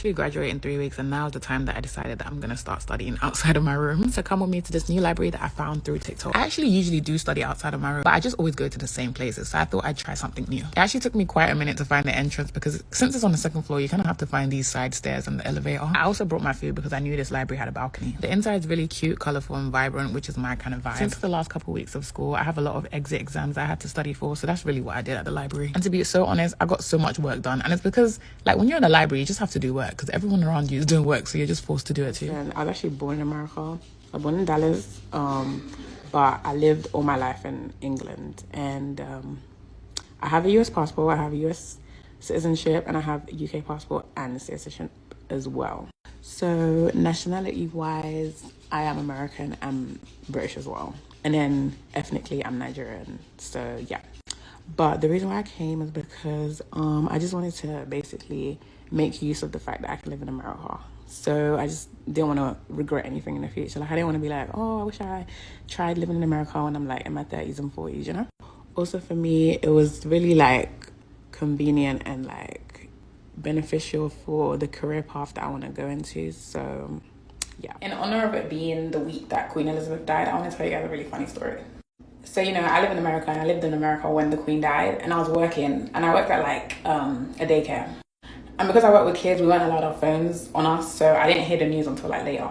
literally graduate in 3 weeks, and now is the time that I decided that I'm going to start studying outside of my room. So come with me to this new library that I found through TikTok. I actually usually do study outside of my room, but I just always go to the same places. So I thought I'd try something new. It actually took me quite a minute to find the entrance because since it's on the second floor, you kind of have to find these side stairs and the elevator. I also brought my food because I knew this library had a balcony. The inside is really cute, colorful and vibrant, which is my kind of vibe. Since the last couple of weeks of school, I have a lot of exit exams I had to study for. So that's really what I did at the library. And to be so honest, I got so much work done. And it's because like when you're in the library, you just have to do work because everyone around you is doing work. So you're just forced to do it too. And I was actually born in America. I was born in Dallas. But I lived all my life in England. And I have a US passport. I have a US citizenship. And I have a UK passport and citizenship as well. So nationality-wise, I am American. I'm British as well. And then ethnically, I'm Nigerian. So yeah. But the reason why I came is because I just wanted to basically make use of the fact that I can live in America. So I just didn't want to regret anything in the future. Like I didn't want to be like, oh, I wish I tried living in America when I'm like in my 30s and 40s, you know? Also for me, it was really like convenient and like beneficial for the career path that I want to go into. So yeah. In honor of it being the week that Queen Elizabeth died, I want to tell you guys a really funny story. So, you know, I live in America and I lived in America when the Queen died, and I was working and I worked at like a daycare. And because I work with kids, we weren't allowed our phones on us, so I didn't hear the news until like later.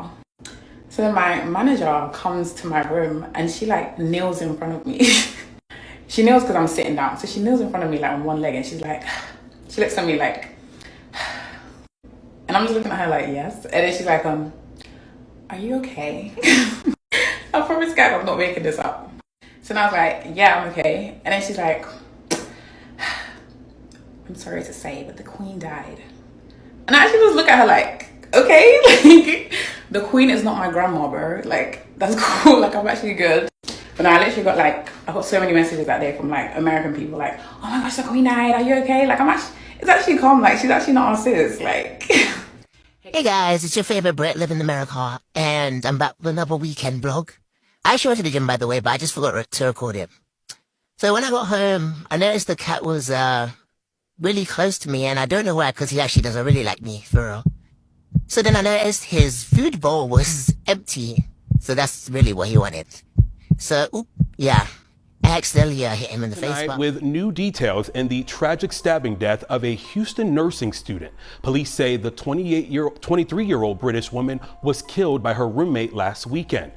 So then my manager comes to my room and she like kneels in front of me. She kneels because I'm sitting down. So she kneels in front of me like on one leg and she's like, she looks at me like, and I'm just looking at her like, yes. And then she's like, are you okay? I promise God I'm not making this up. So then I was like, yeah, I'm okay. And then she's like, I'm sorry to say, but the Queen died. And I actually just look at her like, okay, like the Queen is not my grandma, bro. Like, that's cool. Like, I'm actually good. But no, I literally got like, I got so many messages that day from like American people like, oh my gosh, the Queen died. Are you okay? Like, it's actually calm. Like, she's actually not our sis. Like, hey guys, it's your favorite Brit living in America, and I'm back with another weekend vlog. I actually went to the gym, by the way, but I just forgot to record it. So when I got home, I noticed the cat was really close to me, and I don't know why, because he actually doesn't really like me, for real. So then I noticed his food bowl was empty, so that's really what he wanted. So, yeah, I accidentally hit him in the face. With new details in the tragic stabbing death of a Houston nursing student. Police say the 23-year-old British woman was killed by her roommate last weekend.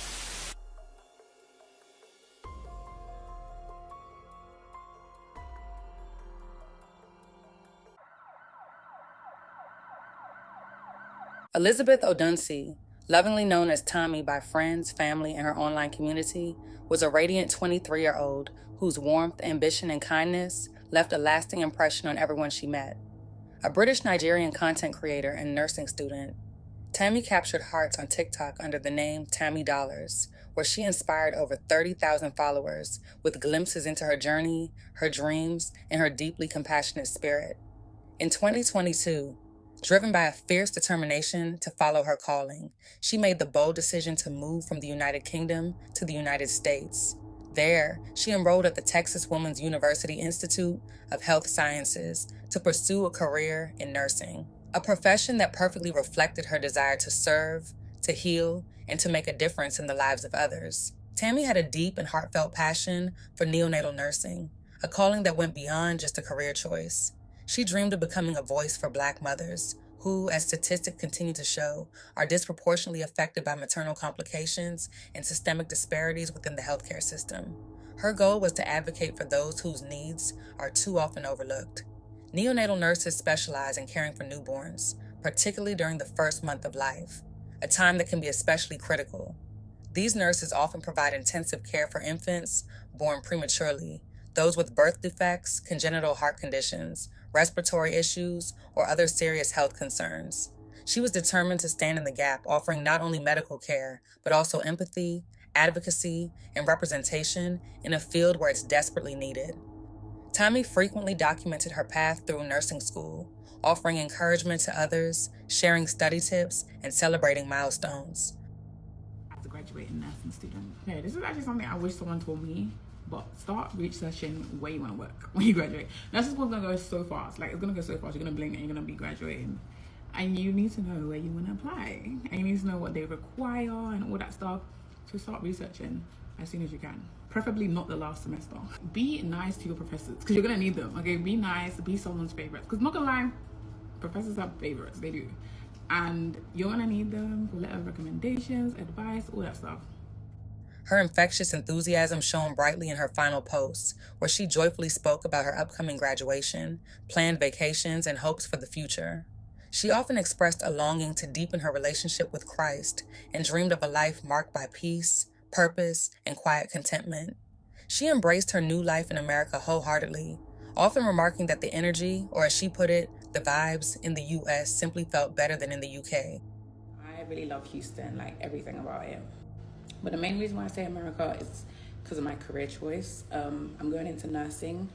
Elizabeth O'Dunsey, lovingly known as Tommy by friends, family, and her online community, was a radiant 23-year-old whose warmth, ambition, and kindness left a lasting impression on everyone she met. A British-Nigerian content creator and nursing student, Tammy captured hearts on TikTok under the name Tammy Dollars, where she inspired over 30,000 followers with glimpses into her journey, her dreams, and her deeply compassionate spirit. In 2022, driven by a fierce determination to follow her calling, she made the bold decision to move from the United Kingdom to the United States. There, she enrolled at the Texas Women's University Institute of Health Sciences to pursue a career in nursing, a profession that perfectly reflected her desire to serve, to heal, and to make a difference in the lives of others. Tammy had a deep and heartfelt passion for neonatal nursing, a calling that went beyond just a career choice. She dreamed of becoming a voice for Black mothers who, as statistics continue to show, are disproportionately affected by maternal complications and systemic disparities within the healthcare system. Her goal was to advocate for those whose needs are too often overlooked. Neonatal nurses specialize in caring for newborns, particularly during the first month of life, a time that can be especially critical. These nurses often provide intensive care for infants born prematurely, those with birth defects, congenital heart conditions, respiratory issues, or other serious health concerns. She was determined to stand in the gap, offering not only medical care, but also empathy, advocacy, and representation in a field where it's desperately needed. Tommy frequently documented her path through nursing school, offering encouragement to others, sharing study tips, and celebrating milestones. As a graduating nursing student, okay, this is actually something I wish someone told me. But start researching where you want to work when you graduate. Nursing school is going to go so fast. Like, it's going to go so fast. You're going to blink and you're going to be graduating. and you need to know where you want to apply, and you need to know what they require and all that stuff. So start researching as soon as you can, preferably not the last semester. Be nice to your professors, because you're gonna need them. Okay, be nice, be someone's favorite, because not gonna lie, professors have favorites, they do, and you're gonna need them for letter of recommendations, advice, all that stuff. Her infectious enthusiasm shone brightly in her final post, where she joyfully spoke about her upcoming graduation, planned vacations, and hopes for the future. She often expressed a longing to deepen her relationship with Christ and dreamed of a life marked by peace, purpose, and quiet contentment. She embraced her new life in America wholeheartedly, often remarking that the energy, or as she put it, the vibes in the US simply felt better than in the UK. I really love Houston, like everything about it. But the main reason why I say America is because of my career choice. I'm going into nursing.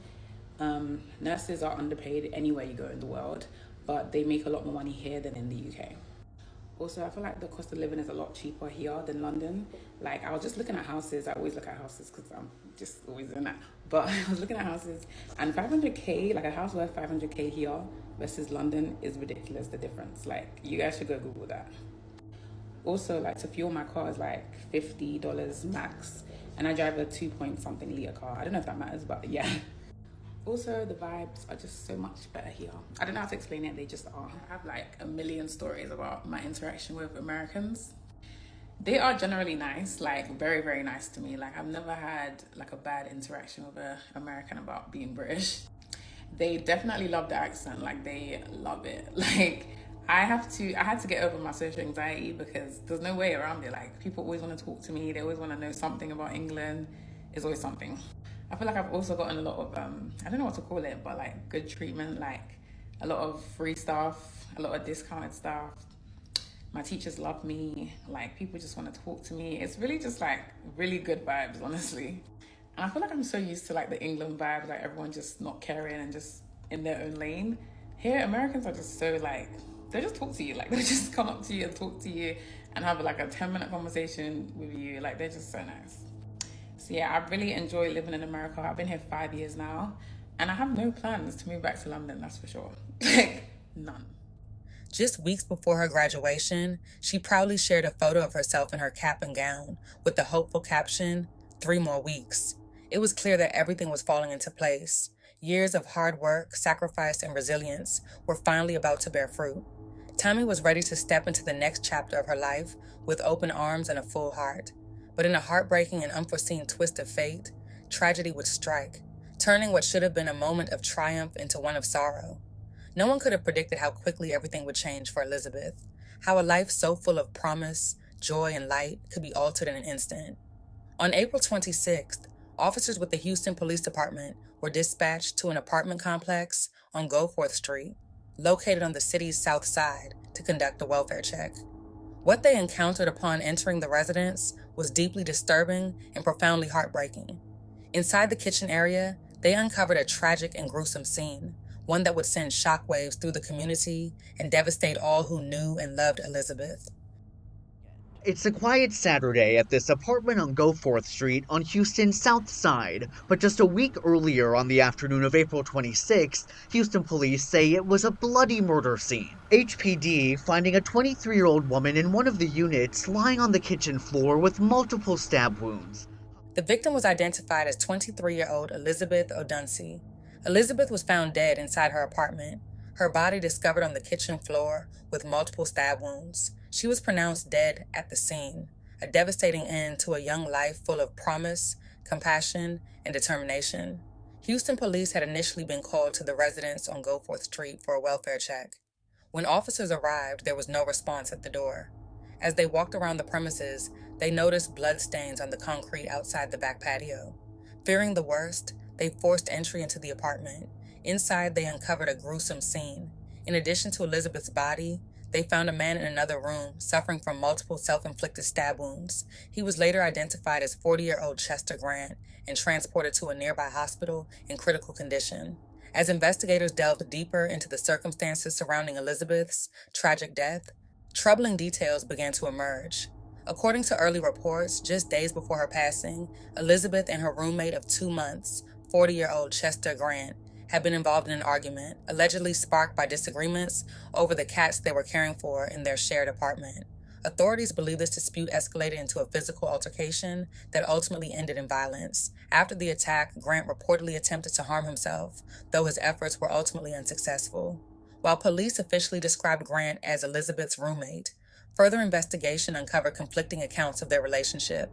Nurses are underpaid anywhere you go in the world, but they make a lot more money here than in the UK. Also, I feel like the cost of living is a lot cheaper here than London. Like, I was just looking at houses. I always look at houses because I'm just always doing that. But I was looking at houses, and 500K, like a house worth 500K here versus London is ridiculous, the difference. Like, you guys should go Google that. Also, like, to fuel my car is like $50 max, and I drive a 2-point-something liter car. I don't know if that matters, but yeah. Also, the vibes are just so much better here. I don't know how to explain it, they just are. I have like a million stories about my interaction with Americans. They are generally nice, like very, very nice to me. Like, I've never had like a bad interaction with an American about being British. They definitely love the accent, like they love it. Like, I had to get over my social anxiety because there's no way around it. Like, people always want to talk to me. They always want to know something about England. It's always something. I feel like I've also gotten a lot of, I don't know what to call it, but like good treatment, like a lot of free stuff, a lot of discounted stuff. My teachers love me. Like, people just want to talk to me. It's really just like really good vibes, honestly. And I feel like I'm so used to like the England vibe, like everyone just not caring and just in their own lane. Here, Americans are just so like, they just talk to you. Like, they just come up to you and talk to you and have like a 10-minute conversation with you. Like, they're just so nice. So yeah, I really enjoy living in America. I've been here 5 years now, and I have no plans to move back to London, that's for sure. Like, none. Just weeks before her graduation, she proudly shared a photo of herself in her cap and gown with the hopeful caption, 3 more weeks. It was clear that everything was falling into place. Years of hard work, sacrifice, and resilience were finally about to bear fruit. Tommy was ready to step into the next chapter of her life with open arms and a full heart. But in a heartbreaking and unforeseen twist of fate, tragedy would strike, turning what should have been a moment of triumph into one of sorrow. No one could have predicted how quickly everything would change for Elizabeth, how a life so full of promise, joy, and light could be altered in an instant. On April 26th, officers with the Houston Police Department were dispatched to an apartment complex on Goforth Street, located on the city's south side, to conduct a welfare check. What they encountered upon entering the residence was deeply disturbing and profoundly heartbreaking. Inside the kitchen area, they uncovered a tragic and gruesome scene, one that would send shockwaves through the community and devastate all who knew and loved Elizabeth. It's a quiet Saturday at this apartment on Goforth Street on Houston's south side, but just a week earlier on the afternoon of April 26th, Houston police say it was a bloody murder scene. HPD finding a 23-year-old woman in one of the units lying on the kitchen floor with multiple stab wounds. The victim was identified as 23-year-old Elizabeth O'Dunsey. Elizabeth was found dead inside her apartment, her body discovered on the kitchen floor with multiple stab wounds. She was pronounced dead at the scene, a devastating end to a young life full of promise, compassion, and determination. Houston police had initially been called to the residence on Goforth Street for a welfare check. When officers arrived, there was no response at the door. As they walked around the premises, they noticed bloodstains on the concrete outside the back patio. Fearing the worst, they forced entry into the apartment. Inside, they uncovered a gruesome scene. In addition to Elizabeth's body, they found a man in another room suffering from multiple self-inflicted stab wounds. He was later identified as 40-year-old Chester Grant and transported to a nearby hospital in critical condition. As investigators delved deeper into the circumstances surrounding Elizabeth's tragic death, troubling details began to emerge. According to early reports, just days before her passing, Elizabeth and her roommate of 2 months, 40-year-old Chester Grant, had been involved in an argument, allegedly sparked by disagreements over the cats they were caring for in their shared apartment. Authorities believe this dispute escalated into a physical altercation that ultimately ended in violence. After the attack, Grant reportedly attempted to harm himself, though his efforts were ultimately unsuccessful. While police officially described Grant as Elizabeth's roommate, further investigation uncovered conflicting accounts of their relationship.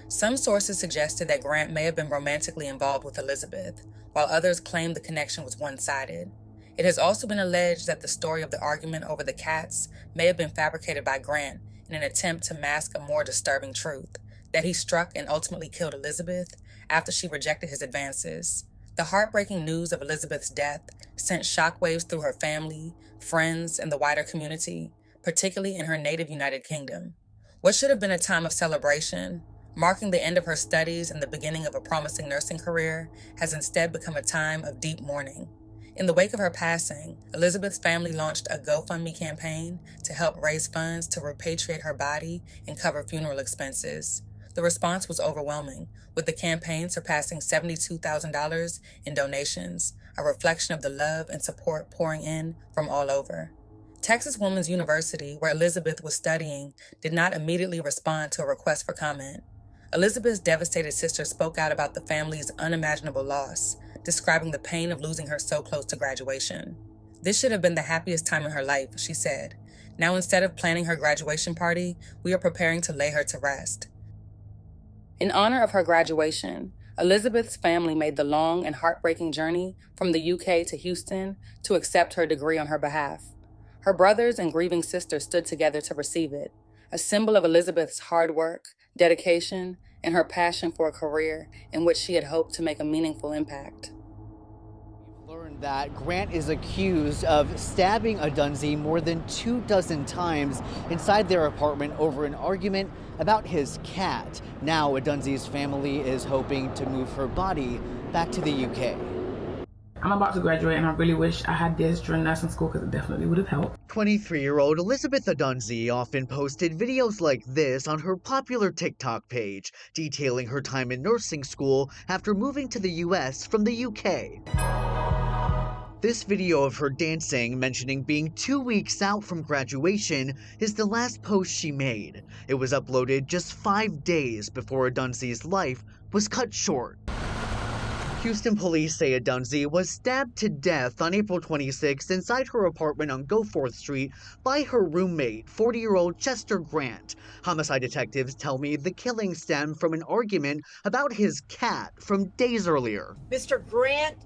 Some sources suggested that Grant may have been romantically involved with Elizabeth, while others claimed the connection was one-sided. It has also been alleged that the story of the argument over the cats may have been fabricated by Grant in an attempt to mask a more disturbing truth, that he struck and ultimately killed Elizabeth after she rejected his advances. The heartbreaking news of Elizabeth's death sent shockwaves through her family, friends, and the wider community, particularly in her native United Kingdom. What should have been a time of celebration, marking the end of her studies and the beginning of a promising nursing career, has instead become a time of deep mourning. In the wake of her passing, Elizabeth's family launched a GoFundMe campaign to help raise funds to repatriate her body and cover funeral expenses. The response was overwhelming, with the campaign surpassing $72,000 in donations, a reflection of the love and support pouring in from all over. Texas Women's University, where Elizabeth was studying, did not immediately respond to a request for comment. Elizabeth's devastated sister spoke out about the family's unimaginable loss, describing the pain of losing her so close to graduation. "This should have been the happiest time in her life," she said. "Now, instead of planning her graduation party, we are preparing to lay her to rest." In honor of her graduation, Elizabeth's family made the long and heartbreaking journey from the UK to Houston to accept her degree on her behalf. Her brothers and grieving sister stood together to receive it, a symbol of Elizabeth's hard work, dedication, and her passion for a career in which she had hoped to make a meaningful impact. We've learned that Grant is accused of stabbing Odunsi more than 24 times inside their apartment over an argument about his cat. Now Odunsi's family is hoping to move her body back to the UK. I'm about to graduate, and I really wish I had this during nursing school because it definitely would have helped. 23-year-old Elizabeth Odunsi often posted videos like this on her popular TikTok page, detailing her time in nursing school after moving to the US from the UK. This video of her dancing, mentioning being 2 weeks out from graduation, is the last post she made. It was uploaded just 5 days before Odunsi's life was cut short. Houston police say Odunsi was stabbed to death on April 26 inside her apartment on Goforth Street by her roommate, 40-year-old Chester Grant. Homicide detectives tell me the killing stemmed from an argument about his cat from days earlier. Mr.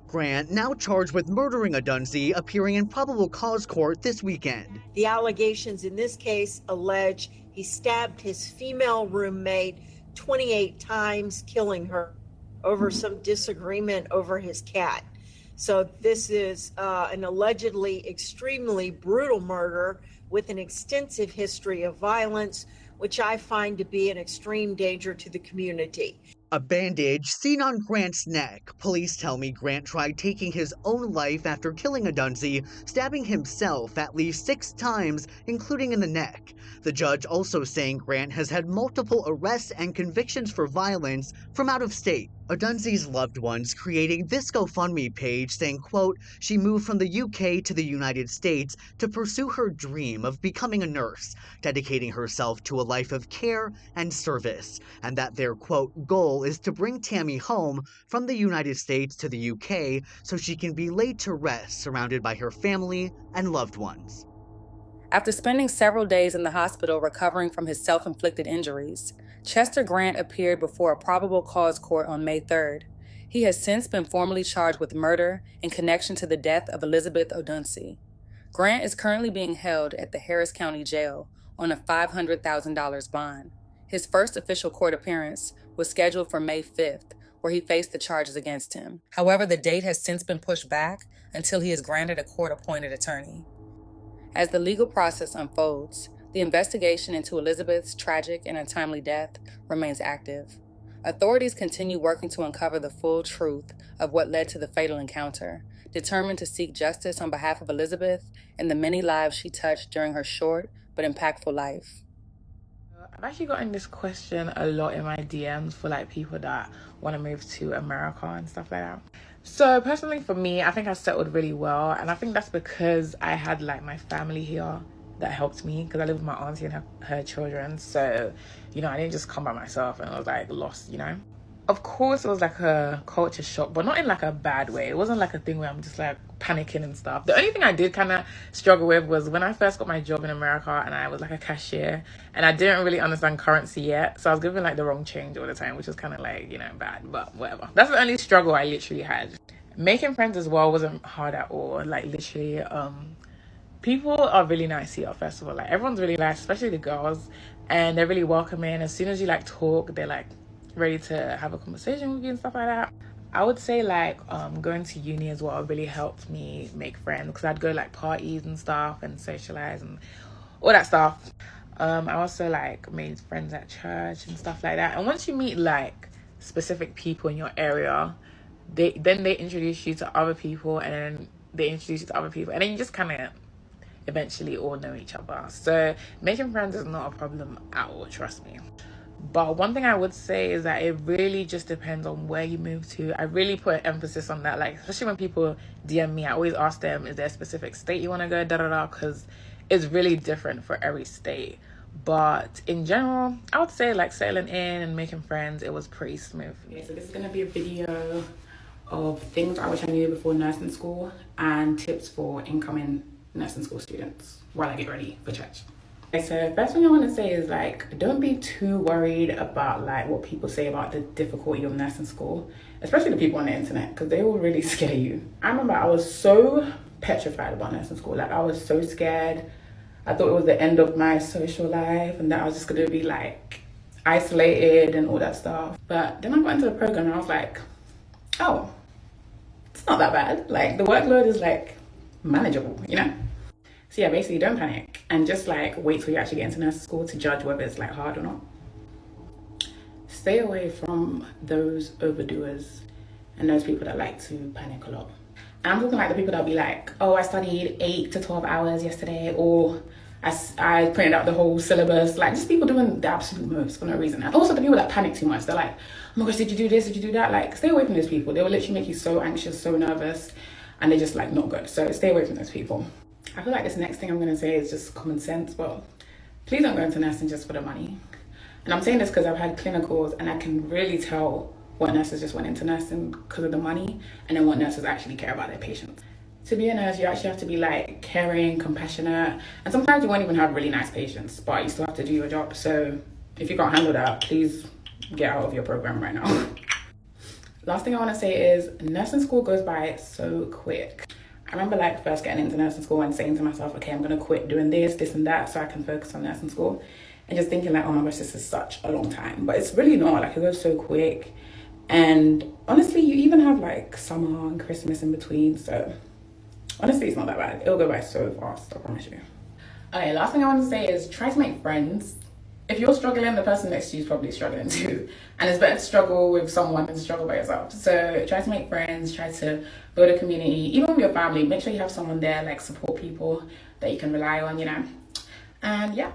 Grant, now charged with murdering Odunsi, appearing in probable cause court this weekend. The allegations in this case allege he stabbed his female roommate 28 times, killing her over some disagreement over his cat. So this is an allegedly extremely brutal murder with an extensive history of violence, which I find to be an extreme danger to the community. A bandage seen on Grant's neck. Police tell me Grant tried taking his own life after killing Odunsi, stabbing himself at least 6 times, including in the neck. The judge also saying Grant has had multiple arrests and convictions for violence from out of state. Odunsi's loved ones creating this GoFundMe page saying, quote, she moved from the UK to the United States to pursue her dream of becoming a nurse, dedicating herself to a life of care and service, and that their, quote, goal is to bring Tammy home from the United States to the UK so she can be laid to rest surrounded by her family and loved ones. After spending several days in the hospital recovering from his self-inflicted injuries, Chester Grant appeared before a probable cause court on May 3rd. He has since been formally charged with murder in connection to the death of Elizabeth Odunsi. Grant is currently being held at the Harris County Jail on a $500,000 bond. His first official court appearance was scheduled for May 5th, where he faced the charges against him. However, the date has since been pushed back until he is granted a court-appointed attorney. As the legal process unfolds, the investigation into Elizabeth's tragic and untimely death remains active. Authorities continue working to uncover the full truth of what led to the fatal encounter, determined to seek justice on behalf of Elizabeth and the many lives she touched during her short but impactful life. I've actually gotten this question a lot in my DMs for like people that want to move to America and stuff like that. So personally for me, I think I settled really well, and I think that's because I had like my family here that helped me, because I live with my auntie and her children. So, you know, I didn't just come by myself and I was like lost, you know. Of course, it was like a culture shock, but not in like a bad way. It wasn't like a thing where I'm just like panicking and stuff. The only thing I did kind of struggle with was when I first got my job in America and I was like a cashier and I didn't really understand currency yet. So I was giving like the wrong change all the time, which was kind of like, you know, bad, but whatever. That's the only struggle I literally had. Making friends as well wasn't hard at all. Like literally, people are really nice here, first of all. Like everyone's really nice, especially the girls, and they're really welcoming. As soon as you like talk, they're like ready to have a conversation with you and stuff like that. I would say like going to uni as well really helped me make friends, because I'd go like parties and stuff and socialize and all that stuff. I also like made friends at church and stuff like that. And once you meet like specific people in your area, they introduce you to other people, and then they introduce you to other people, and then you just kind of eventually all know each other. So making friends is not a problem at all, trust me. But one thing I would say is that it really just depends on where you move to. I really put emphasis on that, like especially when people DM me, I always ask them, is there a specific state you want to go, because it's really different for every state. But in general, I would say like settling in and making friends, it was pretty smooth. Okay, so this is going to be a video of things I wish I knew before nursing school and tips for incoming nursing school students while I get ready for church. Okay, so first thing I want to say is like, don't be too worried about like what people say about the difficulty of nursing school, especially the people on the internet, because they will really scare you. I remember I was so petrified about nursing school. Like I was so scared. I thought it was the end of my social life and that I was just going to be like isolated and all that stuff. But then I got into the program and I was like, oh, it's not that bad. Like the workload is like manageable, you know? So yeah, basically don't panic and just like wait till you actually get into nursing school to judge whether it's like hard or not. Stay away from those overdoers and those people that like to panic a lot. And I'm talking like the people that'll be like, oh, I studied 8 to 12 hours yesterday, or I printed out the whole syllabus. Like just people doing the absolute most for no reason. And also the people that panic too much. They're like, oh my gosh, did you do this? Did you do that? Like stay away from those people. They will literally make you so anxious, so nervous, and they're just like not good. So stay away from those people. I feel like this next thing I'm going to say is just common sense. Well, please don't go into nursing just for the money. And I'm saying this because I've had clinicals and I can really tell what nurses just went into nursing because of the money, and then what nurses actually care about their patients. To be a nurse, you actually have to be like caring, compassionate, and sometimes you won't even have really nice patients, but you still have to do your job. So if you can't handle that, please get out of your program right now. Last thing I want to say is nursing school goes by so quick. I remember like first getting into nursing school and saying to myself, okay, I'm going to quit doing this and that so I can focus on nursing school, and just thinking like, oh my gosh, this is such a long time. But it's really not. Like it goes so quick. And honestly, you even have like summer and Christmas in between. So honestly, it's not that bad. It'll go by so fast, I promise you. Okay, last thing I want to say is try to make friends. If you're struggling, the person next to you is probably struggling too. And it's better to struggle with someone than to struggle by yourself. So try to make friends, try to build a community. Even with your family, make sure you have someone there, like support people that you can rely on, you know. And yeah,